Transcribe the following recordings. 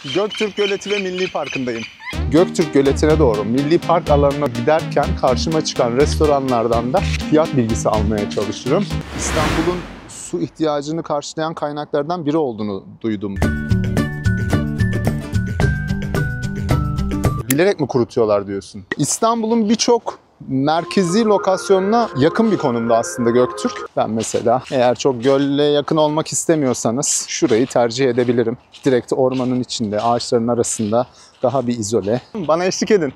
Göktürk Göleti ve Milli Parkı'ndayım. Göktürk Göleti'ne doğru Milli Park alanına giderken karşıma çıkan restoranlardan da fiyat bilgisi almaya çalışırım. İstanbul'un su ihtiyacını karşılayan kaynaklardan biri olduğunu duydum. Bilerek mi kurutuyorlar diyorsun? İstanbul'un birçok merkezi lokasyonuna yakın bir konumda aslında Göktürk. Ben mesela eğer çok gölle yakın olmak istemiyorsanız şurayı tercih edebilirim. Direkt ormanın içinde, ağaçların arasında, daha bir izole. Bana eşlik edin.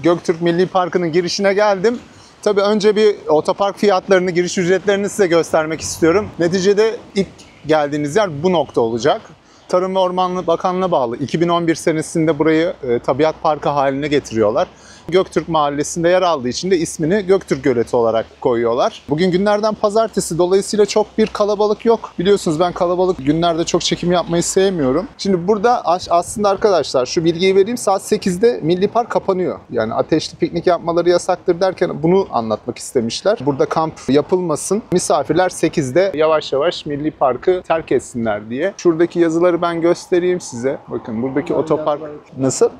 Göktürk Milli Parkı'nın girişine geldim. Tabii önce bir otopark fiyatlarını, giriş ücretlerini size göstermek istiyorum. Neticede ilk geldiğiniz yer bu nokta olacak. Tarım ve Ormanlık Bakanlığı'na bağlı 2011 senesinde burayı tabiat parkı haline getiriyorlar. Göktürk Mahallesi'nde yer aldığı için de ismini Göktürk Göleti olarak koyuyorlar. Bugün günlerden pazartesi, dolayısıyla çok bir kalabalık yok. Biliyorsunuz ben kalabalık günlerde çok çekim yapmayı sevmiyorum. Şimdi burada aslında arkadaşlar şu bilgiyi vereyim, saat 8'de Milli Park kapanıyor. Yani ateşli piknik yapmaları yasaktır derken bunu anlatmak istemişler. Burada kamp yapılmasın, misafirler 8'de yavaş yavaş Milli Parkı terk etsinler diye. Şuradaki yazıları ben göstereyim size. Bakın buradaki otopark nasıl?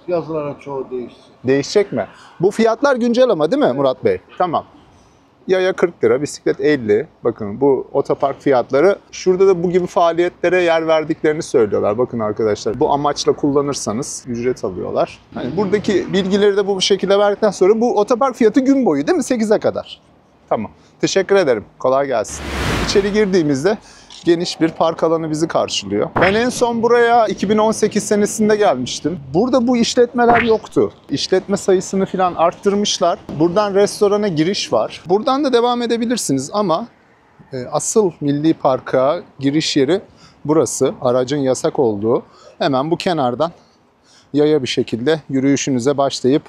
Yazıların çoğu değişti. Değişecek mi? Bu fiyatlar güncel ama değil mi Murat Bey? Tamam. Yaya 40 lira, bisiklet 50. Bakın bu otopark fiyatları. Şurada da bu gibi faaliyetlere yer verdiklerini söylüyorlar. Bakın arkadaşlar, bu amaçla kullanırsanız ücret alıyorlar. Hani buradaki bilgileri de bu şekilde verdikten sonra bu otopark fiyatı gün boyu değil mi? 8'e kadar. Tamam. Teşekkür ederim. Kolay gelsin. İçeri girdiğimizde geniş bir park alanı bizi karşılıyor. Ben en son buraya 2018 senesinde gelmiştim. Burada bu işletmeler yoktu. İşletme sayısını falan arttırmışlar. Buradan restorana giriş var. Buradan da devam edebilirsiniz ama asıl Milli Park'a giriş yeri burası. Aracın yasak olduğu. Hemen bu kenardan yaya bir şekilde yürüyüşünüze başlayıp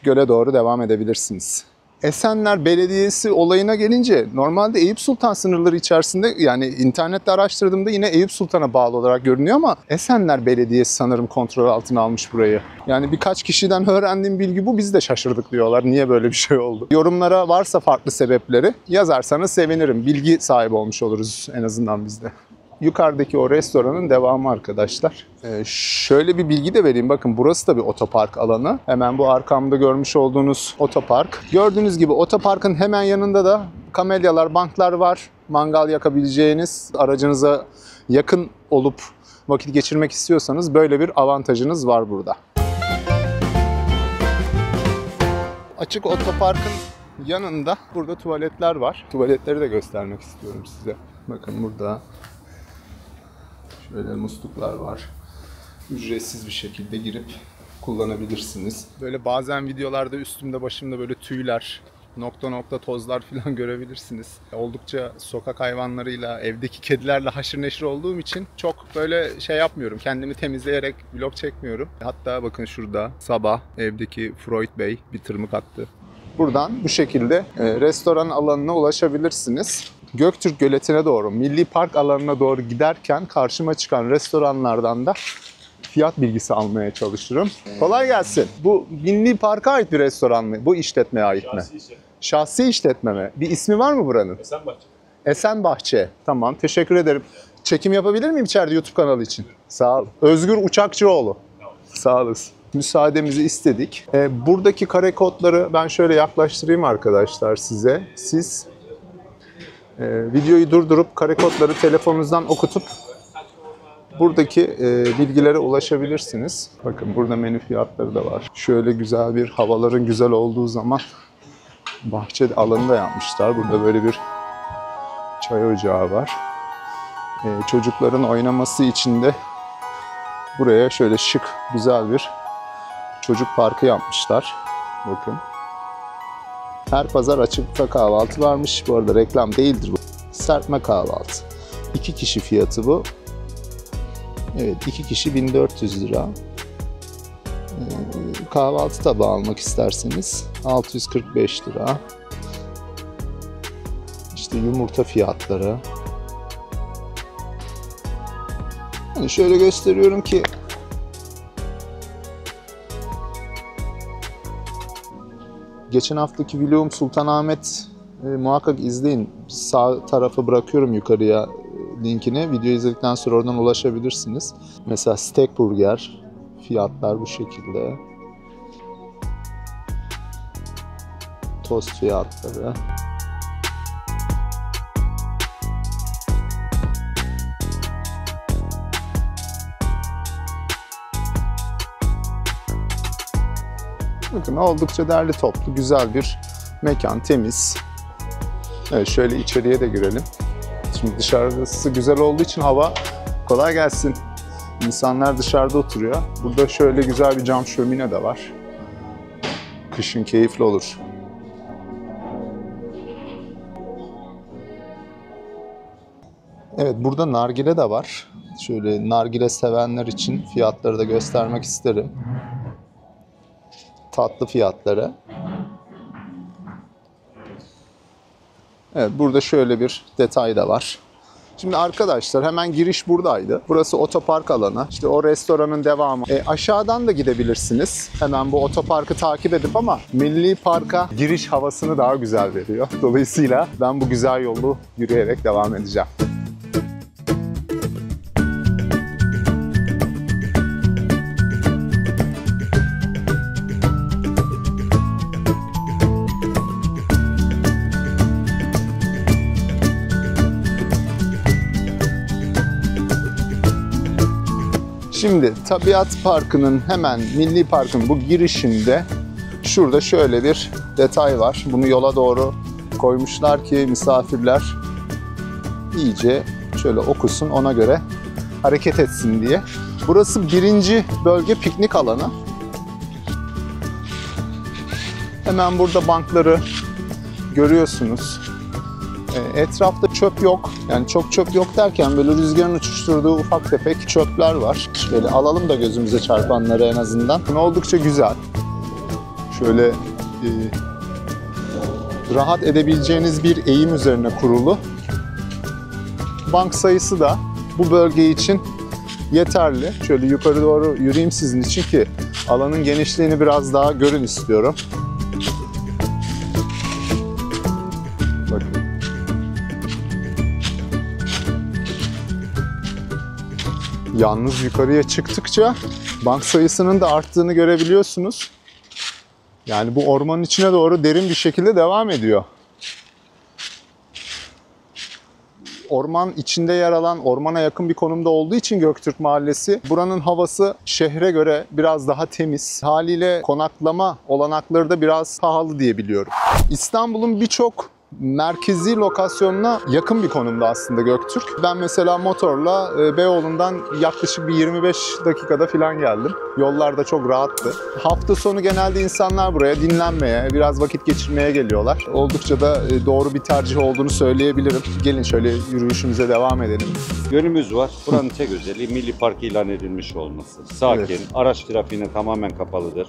göle doğru devam edebilirsiniz. Esenler Belediyesi olayına gelince normalde Eyüp Sultan sınırları içerisinde, yani internette araştırdığımda yine Eyüp Sultan'a bağlı olarak görünüyor ama Esenler Belediyesi sanırım kontrol altına almış burayı. Yani birkaç kişiden öğrendiğim bilgi bu, biz de şaşırdık diyorlar. Niye böyle bir şey oldu? Yorumlara varsa farklı sebepleri yazarsanız sevinirim. Bilgi sahibi olmuş oluruz en azından biz de. Yukarıdaki o restoranın devamı arkadaşlar. Şöyle bir bilgi de vereyim. Bakın burası da bir otopark alanı. Hemen bu arkamda görmüş olduğunuz otopark. Gördüğünüz gibi otoparkın hemen yanında da kamelyalar, banklar var. Mangal yakabileceğiniz, aracınıza yakın olup vakit geçirmek istiyorsanız böyle bir avantajınız var burada. Açık otoparkın yanında burada tuvaletler var. Tuvaletleri de göstermek istiyorum size. Bakın burada şöyle musluklar var. Ücretsiz bir şekilde girip kullanabilirsiniz. Böyle bazen videolarda üstümde başımda böyle tüyler, nokta nokta tozlar falan görebilirsiniz. Oldukça sokak hayvanlarıyla, evdeki kedilerle haşır neşir olduğum için çok böyle şey yapmıyorum. Kendimi temizleyerek vlog çekmiyorum. Hatta bakın şurada sabah evdeki Freud Bey bir tırmık attı. Buradan bu şekilde restoran alanına ulaşabilirsiniz. Göktürk Göleti'ne doğru, Milli Park alanına doğru giderken karşıma çıkan restoranlardan da fiyat bilgisi almaya çalışırım. Kolay gelsin. Bu Milli Park'a ait bir restoran mı? Bu işletmeye ait mi? Şahsi işletme mi? Bir ismi var mı buranın? Esenbahçe. Esenbahçe. Tamam, teşekkür ederim. Çekim yapabilir miyim içeride YouTube kanalı için? Sağ ol. Özgür Uçakçıoğlu. Sağ olasın. Müsaademizi istedik. Buradaki kare kodları ben şöyle yaklaştırayım arkadaşlar size. Siz videoyu durdurup kare kodları telefonunuzdan okutup buradaki bilgilere ulaşabilirsiniz. Bakın burada menü fiyatları da var. Şöyle güzel bir, havaların güzel olduğu zaman bahçe alanı da yapmışlar. Burada böyle bir çay ocağı var. Çocukların oynaması için de buraya şöyle şık, güzel bir çocuk parkı yapmışlar. Bakın. Her pazar açıkta kahvaltı varmış. Bu arada reklam değildir bu. Serpme kahvaltı. 2 kişi fiyatı bu. Evet, 2 kişi 1400 lira. Kahvaltı tabağı almak isterseniz 645 lira. İşte yumurta fiyatları. Yani şöyle gösteriyorum ki geçen haftaki vlogum Sultanahmet muhakkak izleyin. Sağ tarafı bırakıyorum yukarıya linkini. Videoyu izledikten sonra oradan ulaşabilirsiniz. Mesela steak burger fiyatlar bu şekilde. Tost fiyatları. Bakın oldukça derli toplu, güzel bir mekan, temiz. Evet, şöyle içeriye de girelim. Şimdi dışarısı güzel olduğu için hava kolay gelsin. İnsanlar dışarıda oturuyor. Burada şöyle güzel bir cam şömine de var. Kışın keyifli olur. Evet, burada nargile de var. Şöyle nargile sevenler için fiyatları da göstermek isterim. Tatlı fiyatları. Evet, burada şöyle bir detay da var. Şimdi arkadaşlar hemen giriş buradaydı. Burası otopark alanı. İşte o restoranın devamı. Aşağıdan da gidebilirsiniz. Hemen bu otoparkı takip edip ama Milli Park'a giriş havasını daha güzel veriyor. Dolayısıyla ben bu güzel yolu yürüyerek devam edeceğim. Şimdi Tabiat Parkı'nın hemen Milli Park'ın bu girişinde şurada şöyle bir detay var. Bunu yola doğru koymuşlar ki misafirler iyice şöyle okusun, ona göre hareket etsin diye. Burası 1. bölge piknik alanı. Hemen burada bankları görüyorsunuz. Etrafta çöp yok. Yani çok çöp yok derken böyle rüzgarın uçuşturduğu ufak tefek çöpler var. Şöyle alalım da gözümüze çarpanları en azından. Oldukça güzel. Şöyle rahat edebileceğiniz bir eğim üzerine kurulu. Bank sayısı da bu bölge için yeterli. Şöyle yukarı doğru yürüyeyim sizin için ki alanın genişliğini biraz daha görün istiyorum. Bakın. Yalnız yukarıya çıktıkça bank sayısının da arttığını görebiliyorsunuz. Yani bu ormanın içine doğru derin bir şekilde devam ediyor. Orman içinde yer alan, ormana yakın bir konumda olduğu için Göktürk Mahallesi, buranın havası şehre göre biraz daha temiz. Haliyle konaklama olanakları da biraz pahalı diye biliyorum. İstanbul'un birçok merkezi lokasyonuna yakın bir konumda aslında Göktürk. Ben mesela motorla Beyoğlu'ndan yaklaşık bir 25 dakikada falan geldim. Yollar da çok rahattı. Hafta sonu genelde insanlar buraya dinlenmeye, biraz vakit geçirmeye geliyorlar. Oldukça da doğru bir tercih olduğunu söyleyebilirim. Gelin şöyle yürüyüşümüze devam edelim. Yönümüz var. Buranın tek özelliği Milli Park ilan edilmiş olması. Sakin, Evet. Araç trafiğine tamamen kapalıdır.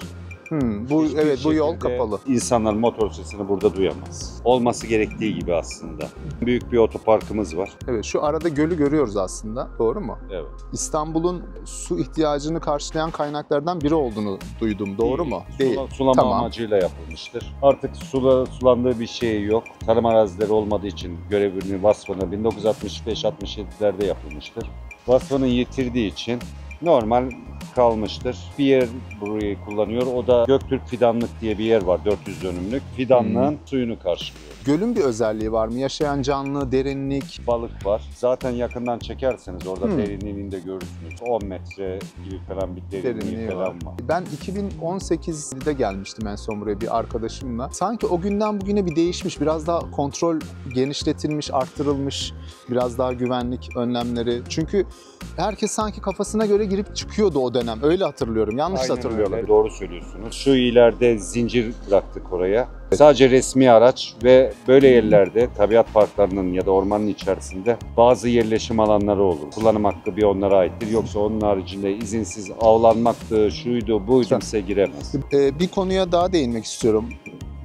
Bu Hiçbir evet, bu yol şekilde kapalı. İnsanlar motor sesini burada duyamaz. Olması gerektiği gibi aslında. Büyük bir otoparkımız var. Evet, şu arada gölü görüyoruz aslında. Doğru mu? Evet. İstanbul'un su ihtiyacını karşılayan kaynaklardan biri olduğunu duydum. Doğru mu? Değil. Sulama Tamam. amacıyla yapılmıştır. Artık sulandığı bir şey yok. Tarım arazileri olmadığı için görevini, vasfını 1965-67'lerde yapılmıştır. Vasfını yitirdiği için normal kalmıştır. Bir yer burayı kullanıyor. O da Göktürk Fidanlık diye bir yer var, 400 dönümlük. Fidanlığın suyunu karşılıyor. Gölün bir özelliği var mı? Yaşayan canlı, derinlik. Balık var. Zaten yakından çekerseniz orada derinliğini de görürsünüz. 10 metre gibi falan bir derinliği falan var. Ben 2018'de gelmiştim en son buraya bir arkadaşımla. Sanki o günden bugüne bir değişmiş. Biraz daha kontrol genişletilmiş, arttırılmış. Biraz daha güvenlik önlemleri. Çünkü herkes sanki kafasına göre girip çıkıyordu o dönem. Öyle hatırlıyorum. Yanlış Aynen hatırlıyorum. öyle. Doğru söylüyorsunuz. Şu ileride zincir bıraktık oraya. Sadece resmi araç ve böyle yerlerde tabiat parklarının ya da ormanın içerisinde bazı yerleşim alanları olur. Kullanım hakkı bir onlara aittir. Yoksa onun haricinde izinsiz avlanmaktı, şuydu, buydu kimse giremez. Bir konuya daha değinmek istiyorum.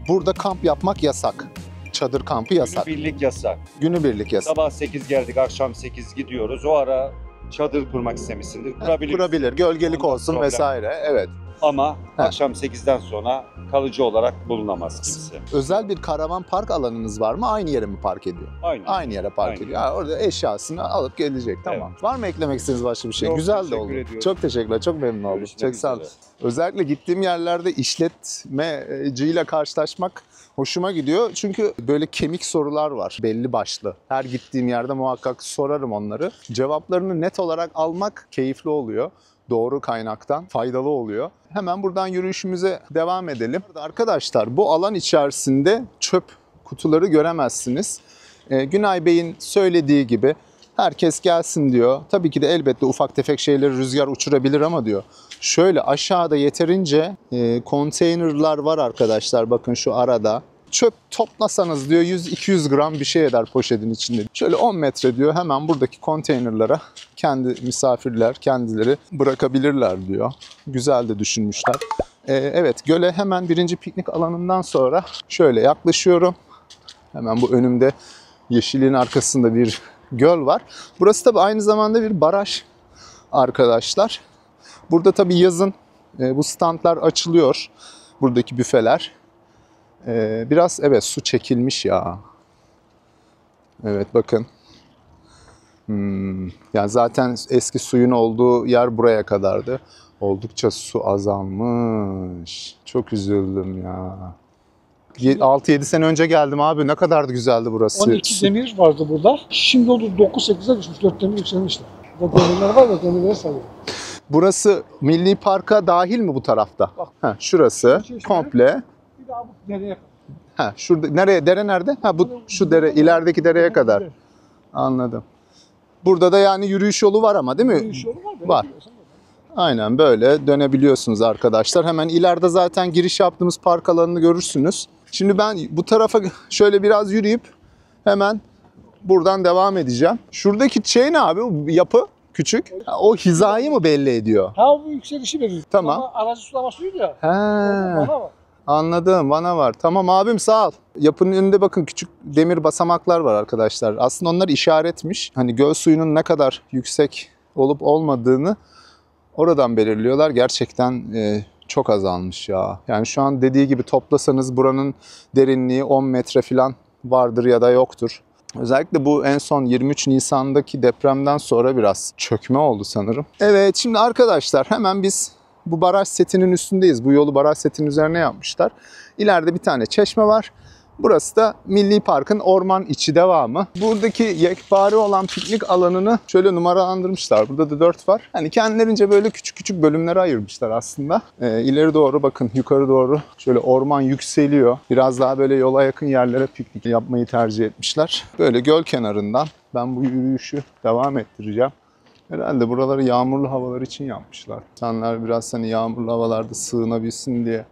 Burada kamp yapmak yasak. Çadır kampı yasak. Günübirlik yasak. Günübirlik yasak. Sabah 8 geldik, akşam 8 gidiyoruz. O ara çadır kurmak istemişsindir. Kurabilir. Kurabilir. Gölgelik Ondan olsun problem. vesaire. Evet. Ama He. akşam 8'den sonra kalıcı olarak bulunamaz kimse. Özel bir karavan park alanınız var mı? Aynı yere mi park ediyor? Aynen. Aynı yere park Aynen. ediyor. Ha, orada eşyasını alıp gelecek. Tamam. Var mı eklemek istediğiniz başka bir şey? Yok, Güzel de teşekkür oldu. ediyorum. Çok teşekkürler. Çok memnun oldum. Görüşmek Çok sağ olun. üzere. Özellikle gittiğim yerlerde işletmeciyle karşılaşmak hoşuma gidiyor. Çünkü böyle kemik sorular var belli başlı. Her gittiğim yerde muhakkak sorarım onları. Cevaplarını net olarak almak keyifli oluyor. Doğru kaynaktan faydalı oluyor. Hemen buradan yürüyüşümüze devam edelim. Arkadaşlar bu alan içerisinde çöp kutuları göremezsiniz. Günay Bey'in söylediği gibi herkes gelsin diyor. Tabii ki de elbette ufak tefek şeyleri rüzgar uçurabilir ama diyor. Şöyle aşağıda yeterince konteynerlar var arkadaşlar. Bakın şu arada. Çöp toplasanız diyor 100-200 gram bir şey eder poşetin içinde. Şöyle 10 metre diyor hemen buradaki konteynerlara kendi misafirler kendileri bırakabilirler diyor. Güzel de düşünmüşler. Evet göle hemen birinci piknik alanından sonra şöyle yaklaşıyorum. Hemen bu önümde yeşilliğin arkasında bir göl var. Burası tabii aynı zamanda bir baraj arkadaşlar. Burada tabii yazın bu standlar açılıyor. Buradaki büfeler. Biraz evet su çekilmiş ya. Evet bakın. Yani zaten eski suyun olduğu yer buraya kadardı. Oldukça su azalmış. Çok üzüldüm ya. 6-7 sene önce geldim abi. Ne kadar da güzeldi burası. 12 demir vardı burada. Şimdi oldu 9-8'e düşmüş. 4 demir yükselmişler. Burada demirler var da demirleri sayıyor. Burası Milli Park'a dahil mi bu tarafta? Bak. Ha, şurası komple. Bir daha bu nereye kadar? Ha, şurada nereye? Dere nerede? Ha bu şu dere ilerideki dereye kadar. Anladım. Burada da yani yürüyüş yolu var ama değil mi? Yürüyüş yolu var. Var. Aynen böyle dönebiliyorsunuz arkadaşlar. Hemen ileride zaten giriş yaptığımız park alanını görürsünüz. Şimdi ben bu tarafa şöyle biraz yürüyüp hemen buradan devam edeceğim. Şuradaki şey ne abi? Bu yapı küçük. Ha, o hizayı mı belli ediyor? Ha bu yükselişi veriyor. Tamam. Ama aracı sulama suyu ya. He. Bana var. Anladım, vana var. Tamam abim sağ ol. Yapının önünde bakın küçük demir basamaklar var arkadaşlar. Aslında onlar işaretmiş. Hani göl suyunun ne kadar yüksek olup olmadığını oradan belirliyorlar. Gerçekten çok azalmış ya. Yani şu an dediği gibi toplasanız buranın derinliği 10 metre falan vardır ya da yoktur. Özellikle bu en son 23 Nisan'daki depremden sonra biraz çökme oldu sanırım. Evet şimdi arkadaşlar hemen biz bu baraj setinin üstündeyiz. Bu yolu baraj setinin üzerine yapmışlar. İleride bir tane çeşme var. Burası da Milli Park'ın orman içi devamı. Buradaki yekpare olan piknik alanını şöyle numaralandırmışlar. Burada da 4 var. Hani kendilerince böyle küçük küçük bölümlere ayırmışlar aslında. İleri doğru bakın yukarı doğru şöyle orman yükseliyor. Biraz daha böyle yola yakın yerlere piknik yapmayı tercih etmişler. Böyle göl kenarından ben bu yürüyüşü devam ettireceğim. Herhalde buraları yağmurlu havalar için yapmışlar. İnsanlar biraz hani yağmurlu havalarda sığınabilsin diye.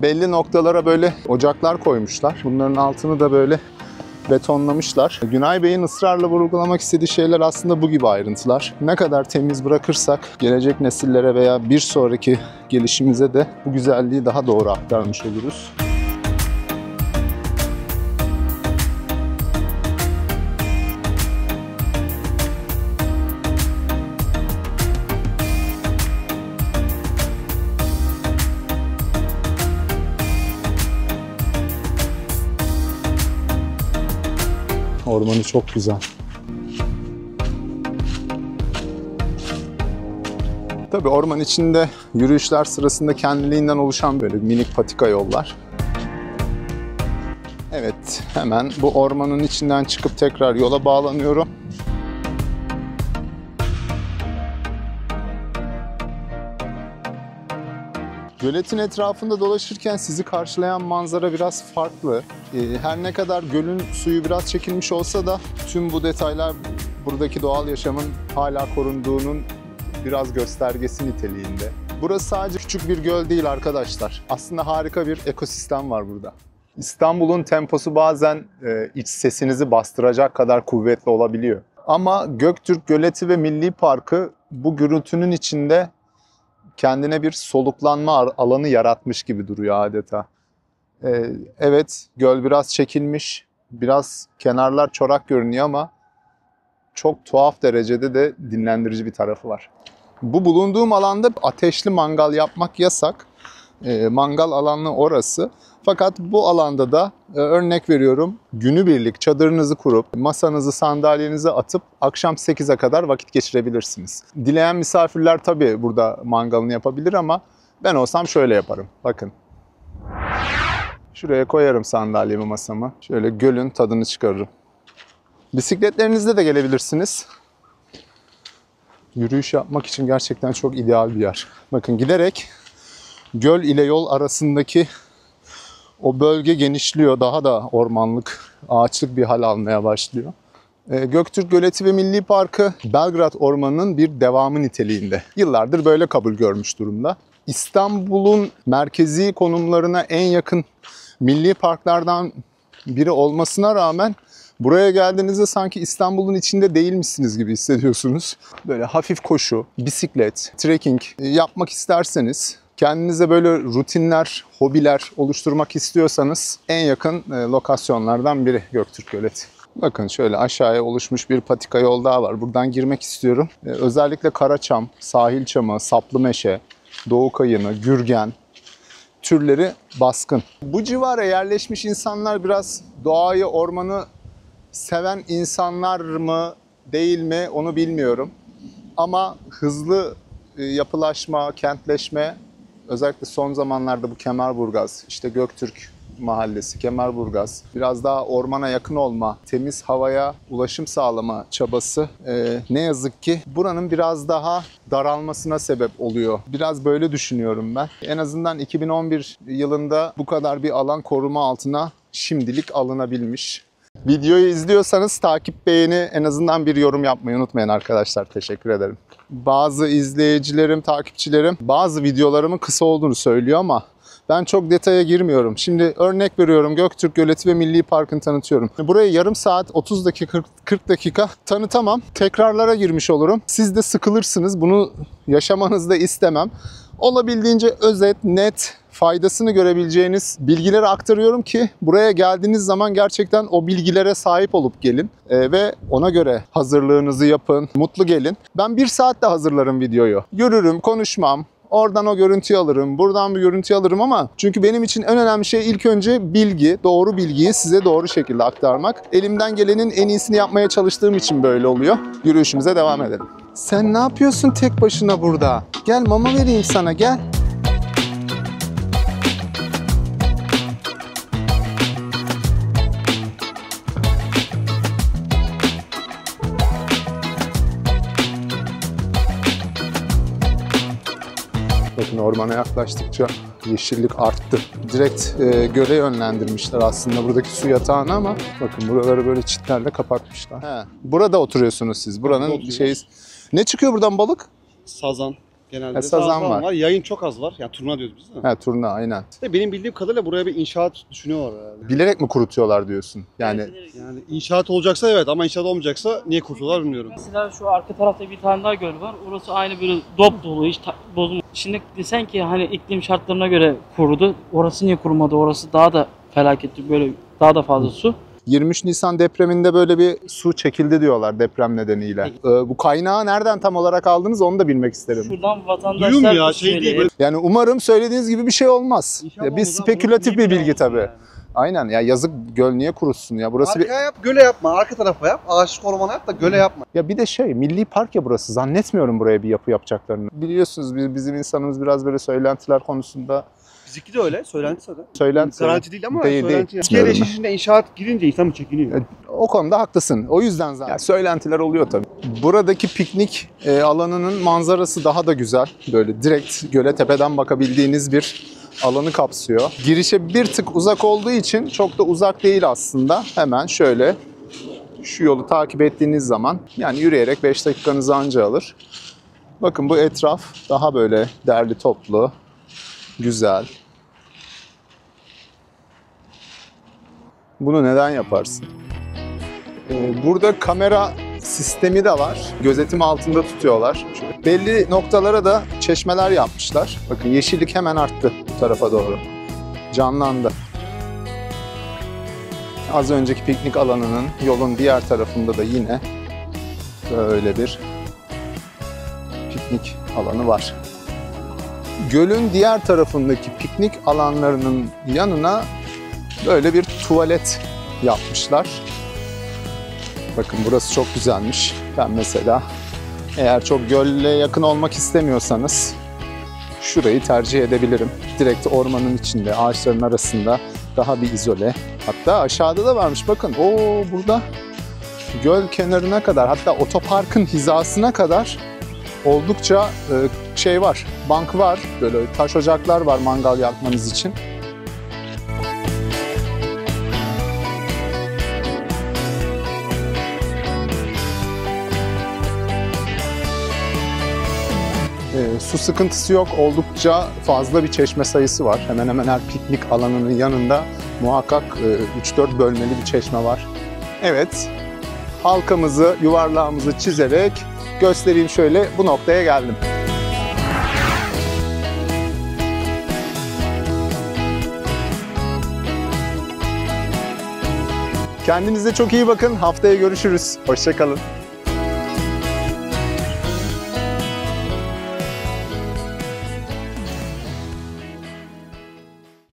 Belli noktalara böyle ocaklar koymuşlar. Bunların altını da böyle betonlamışlar. Günay Bey'in ısrarla vurgulamak istediği şeyler aslında bu gibi ayrıntılar. Ne kadar temiz bırakırsak gelecek nesillere veya bir sonraki gelişimize de bu güzelliği daha doğru aktarmış oluruz. Ormanı çok güzel. Tabii orman içinde yürüyüşler sırasında kendiliğinden oluşan böyle minik patika yollar. Evet, hemen bu ormanın içinden çıkıp tekrar yola bağlanıyorum. Göletin etrafında dolaşırken sizi karşılayan manzara biraz farklı. Her ne kadar gölün suyu biraz çekilmiş olsa da tüm bu detaylar buradaki doğal yaşamın hala korunduğunun biraz göstergesi niteliğinde. Burası sadece küçük bir göl değil arkadaşlar. Aslında harika bir ekosistem var burada. İstanbul'un temposu bazen iç sesinizi bastıracak kadar kuvvetli olabiliyor. Ama Göktürk Göleti ve Milli Parkı bu gürültünün içinde kendine bir soluklanma alanı yaratmış gibi duruyor adeta. Evet, göl biraz çekilmiş, biraz kenarlar çorak görünüyor ama çok tuhaf derecede de dinlendirici bir tarafı var. Bu bulunduğum alanda ateşli mangal yapmak yasak. Mangal alanı orası. Fakat bu alanda da örnek veriyorum günübirlik çadırınızı kurup masanızı sandalyenize atıp akşam 8'e kadar vakit geçirebilirsiniz. Dileyen misafirler tabii burada mangalını yapabilir ama ben olsam şöyle yaparım. Bakın. Şuraya koyarım sandalyemi masamı. Şöyle gölün tadını çıkarırım. Bisikletlerinizle de gelebilirsiniz. Yürüyüş yapmak için gerçekten çok ideal bir yer. Bakın giderek göl ile yol arasındaki o bölge genişliyor. Daha da ormanlık, ağaçlık bir hal almaya başlıyor. Göktürk Göleti ve Milli Parkı Belgrad Ormanı'nın bir devamı niteliğinde. Yıllardır böyle kabul görmüş durumda. İstanbul'un merkezi konumlarına en yakın milli parklardan biri olmasına rağmen buraya geldiğinizde sanki İstanbul'un içinde değilmişsiniz gibi hissediyorsunuz. Böyle hafif koşu, bisiklet, trekking yapmak isterseniz, kendinize böyle rutinler, hobiler oluşturmak istiyorsanız en yakın lokasyonlardan biri Göktürk Göleti. Bakın şöyle aşağıya oluşmuş bir patika yol daha var. Buradan girmek istiyorum. Özellikle Karaçam, Sahil Çamı, Saplımeşe, Doğu Kayını, Gürgen türleri baskın. Bu civara yerleşmiş insanlar biraz doğayı, ormanı seven insanlar mı değil mi onu bilmiyorum. Ama hızlı yapılaşma, kentleşme özellikle son zamanlarda bu Kemerburgaz, işte Göktürk Mahallesi, Kemerburgaz biraz daha ormana yakın olma, temiz havaya ulaşım sağlama çabası ne yazık ki buranın biraz daha daralmasına sebep oluyor. Biraz böyle düşünüyorum ben. En azından 2011 yılında bu kadar bir alan koruma altına şimdilik alınabilmiş. Videoyu izliyorsanız takip, beğeni, en azından bir yorum yapmayı unutmayın arkadaşlar. Teşekkür ederim. Bazı izleyicilerim, takipçilerim bazı videolarımın kısa olduğunu söylüyor ama ben çok detaya girmiyorum. Şimdi örnek veriyorum, Göktürk Göleti ve Milli Park'ını tanıtıyorum. Burayı yarım saat, 30 dakika, 40 dakika tanıtamam. Tekrarlara girmiş olurum. Siz de sıkılırsınız. Bunu yaşamanızı da istemem. Olabildiğince özet, net, faydasını görebileceğiniz bilgileri aktarıyorum ki buraya geldiğiniz zaman gerçekten o bilgilere sahip olup gelin ve ona göre hazırlığınızı yapın, mutlu gelin. Ben 1 saatte hazırlarım videoyu. Yürürüm, konuşmam. Oradan o görüntüyü alırım, buradan bir görüntü alırım ama çünkü benim için en önemli şey ilk önce bilgi, doğru bilgiyi size doğru şekilde aktarmak. Elimden gelenin en iyisini yapmaya çalıştığım için böyle oluyor. Yürüyüşümüze devam edelim. Sen ne yapıyorsun tek başına burada? Gel mama vereyim sana, gel. Bakın ormana yaklaştıkça yeşillik arttı. Direkt göle yönlendirmişler aslında buradaki su yatağını ama bakın buraları böyle çitlerle kapatmışlar. He. Burada oturuyorsunuz siz. Buranın şeyi... Ne çıkıyor buradan balık? Sazan. Genelde Ha, sazan falan var. Yayın çok az var. Yani turna diyoruz biz de. He, turna aynen. Benim bildiğim kadarıyla buraya bir inşaat düşünüyorlar herhalde. Bilerek mi kurutuyorlar diyorsun? Yani Yani inşaat olacaksa evet ama inşaat olmayacaksa niye kurtuyorlar bilmiyorum. Mesela şu arka tarafta bir tane daha göl var. Orası aynı böyle dop dolu, hiç bozulmadı. Şimdi desen ki hani iklim şartlarına göre kurudu. Orası niye kurumadı? Orası daha da felaketli, böyle daha da fazla su. 23 Nisan depreminde böyle bir su çekildi diyorlar deprem nedeniyle. Bu kaynağı nereden tam olarak aldınız onu da bilmek isterim. Şuradan vatandaşlar... Duyum ya bu şey değil söyledi. böyle. Yani umarım söylediğiniz gibi bir şey olmaz. İnşallah Ya bir olmaz ama spekülatif burası bir niye bilgi tabii. yani? Aynen ya, yazık, göl niye kurutsun ya, burası bir... Arkaya yap, göle yapma. Arka tarafa yap. Ağaçlık ormana yap da göle yapma. Ya bir de şey, milli park ya burası, zannetmiyorum buraya bir yapı yapacaklarını. Biliyorsunuz bizim insanımız biraz böyle söylentiler konusunda Bizimki de öyle. Söylenti zaten. söylenti. Garanti değil ama Değil, söylenti. değil. Türkiye'de işin inşaat girince insan mı çekiniyor? O konuda haklısın. O yüzden zaten söylentiler oluyor tabii. Buradaki piknik alanının manzarası daha da güzel. Böyle direkt göle tepeden bakabildiğiniz bir alanı kapsıyor. Girişe bir tık uzak olduğu için çok da uzak değil aslında. Hemen şöyle şu yolu takip ettiğiniz zaman yani yürüyerek 5 dakikanızı anca alır. Bakın bu etraf daha böyle derli toplu, güzel. Bunu neden yaparsın? Burada kamera sistemi de var. Gözetim altında tutuyorlar. Belli noktalara da çeşmeler yapmışlar. Bakın yeşillik hemen arttı bu tarafa doğru. Canlandı. Az önceki piknik alanının yolun diğer tarafında da yine böyle bir piknik alanı var. Gölün diğer tarafındaki piknik alanlarının yanına böyle bir tuvalet yapmışlar. Bakın burası çok güzelmiş. Ben mesela eğer çok gölle yakın olmak istemiyorsanız şurayı tercih edebilirim. Direkt ormanın içinde, ağaçların arasında daha bir izole. Hatta aşağıda da varmış bakın. Burada göl kenarına kadar, hatta otoparkın hizasına kadar oldukça şey var. Bank var. Böyle taş ocaklar var mangal yakmanız için. Su sıkıntısı yok. Oldukça fazla bir çeşme sayısı var. Hemen hemen her piknik alanının yanında muhakkak 3-4 bölmeli bir çeşme var. Evet, halkamızı, yuvarlağımızı çizerek göstereyim, şöyle bu noktaya geldim. Kendinize çok iyi bakın. Haftaya görüşürüz. Hoşça kalın.